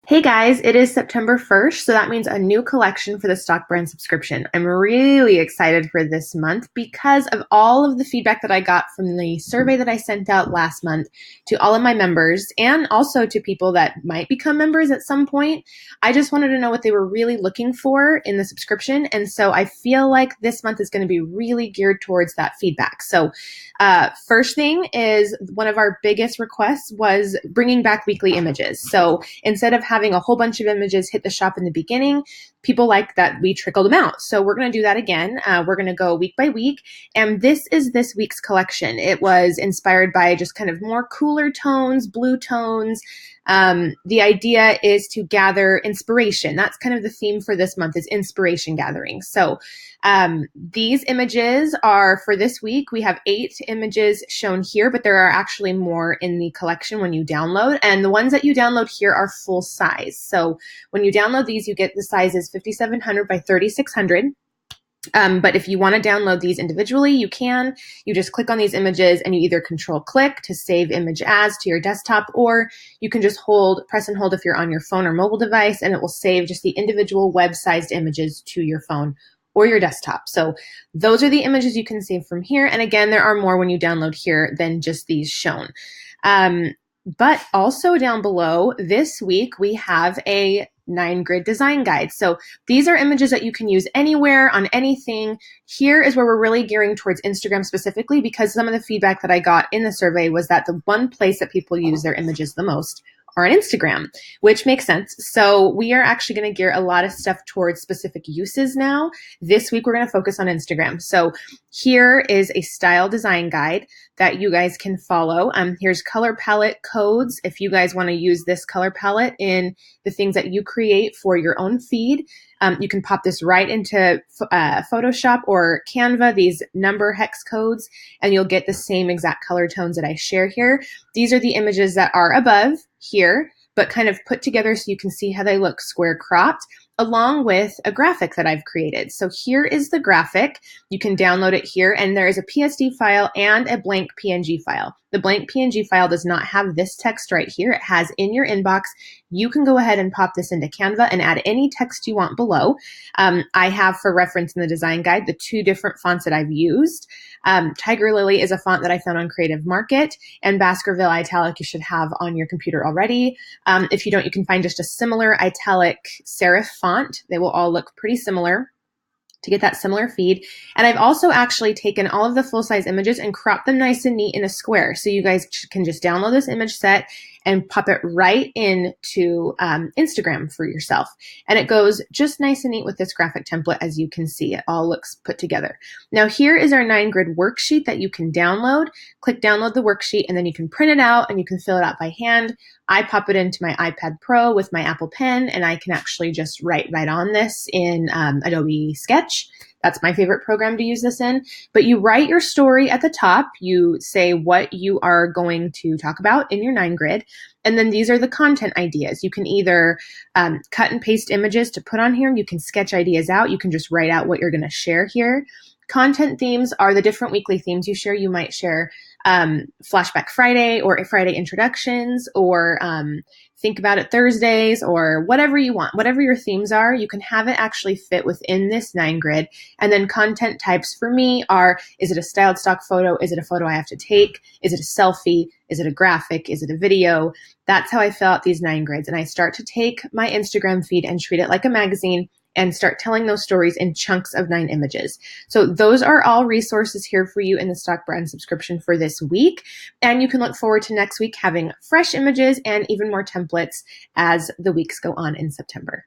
Hey guys, it is September 1st, so that means a new collection for the Stock Brand subscription. I'm really excited for this month because of all of the feedback that I got from the survey that I sent out last month to all of my members and also to people that might become members at some point. I just wanted to know what they were really looking for in the subscription, and so I feel like this month is going to be really geared towards that feedback. So first thing is one of our biggest requests was bringing back weekly images. So instead of having a whole bunch of images hit the shop in the beginning, people like that we trickle them out. So we're going to do that again. We're going to go week by week. And this is this week's collection. It was inspired by just kind of more cooler tones, blue tones. The idea is to gather inspiration. That's kind of the theme for this month, is inspiration gathering. So these images are for this week. We have 8 images shown here, but there are actually more in the collection when you download. And the ones that you download here are full size. So when you download these, you get the sizes 5700 by 3600. But if you want to download these individually, you can. You just click on these images and you either control click to save image as to your desktop, or you can just press and hold if you're on your phone or mobile device, and it will save just the individual web-sized images to your phone or your desktop. So those are the images you can save from here. And again, there are more when you download here than just these shown. But also down below this week, we have a 9-grid design guide. So these are images that you can use anywhere on anything. Here is where we're really gearing towards Instagram specifically, because some of the feedback that I got in the survey was that the one place that people use their images the most are on Instagram, which makes sense. So we are actually going to gear a lot of stuff towards specific uses now. This week, we're going to focus on Instagram. So here is a style design guide that you guys can follow. Here's color palette codes if you guys want to use this color palette in the things that you create for your own feed. You can pop this right into Photoshop or Canva, these number hex codes, and you'll get the same exact color tones that I share here. These are the images that are above here, but kind of put together so you can see how they look square cropped, along with a graphic that I've created. So here is the graphic. You can download it here, and there is a PSD file and a blank PNG file. The blank PNG file does not have this text right here. It has in your inbox. You can go ahead and pop this into Canva and add any text you want below. I have, for reference in the design guide, the 2 different fonts that I've used. Tiger Lily is a font that I found on Creative Market, and Baskerville Italic you should have on your computer already. If you don't, you can find just a similar italic serif font. They will all look pretty similar to get that similar feed. And I've also actually taken all of the full-size images and cropped them nice and neat in a square. So you guys can just download this image set and pop it right into Instagram for yourself. And it goes just nice and neat with this graphic template. As you can see, it all looks put together. Now here is our 9-grid worksheet that you can download. Click download the worksheet, and then you can print it out and you can fill it out by hand. I pop it into my iPad Pro with my Apple Pen, and I can actually just write right on this in Adobe Sketch. That's my favorite program to use this in. But you write your story at the top. You say what you are going to talk about in your 9-grid. And then these are the content ideas. You can either cut and paste images to put on here. You can sketch ideas out. You can just write out what you're going to share here. Content themes are the different weekly themes you share. You might share Flashback Friday or Friday introductions, or Think About It Thursdays, or whatever you want. Whatever your themes are, you can have it actually fit within this 9-grid. And then content types for me are, is it a styled stock photo? Is it a photo I have to take? Is it a selfie? Is it a graphic? Is it a video? That's how I fill out these 9-grids. And I start to take my Instagram feed and treat it like a magazine and start telling those stories in chunks of 9 images. So those are all resources here for you in the Stock Brand subscription for this week. And you can look forward to next week having fresh images and even more templates as the weeks go on in September.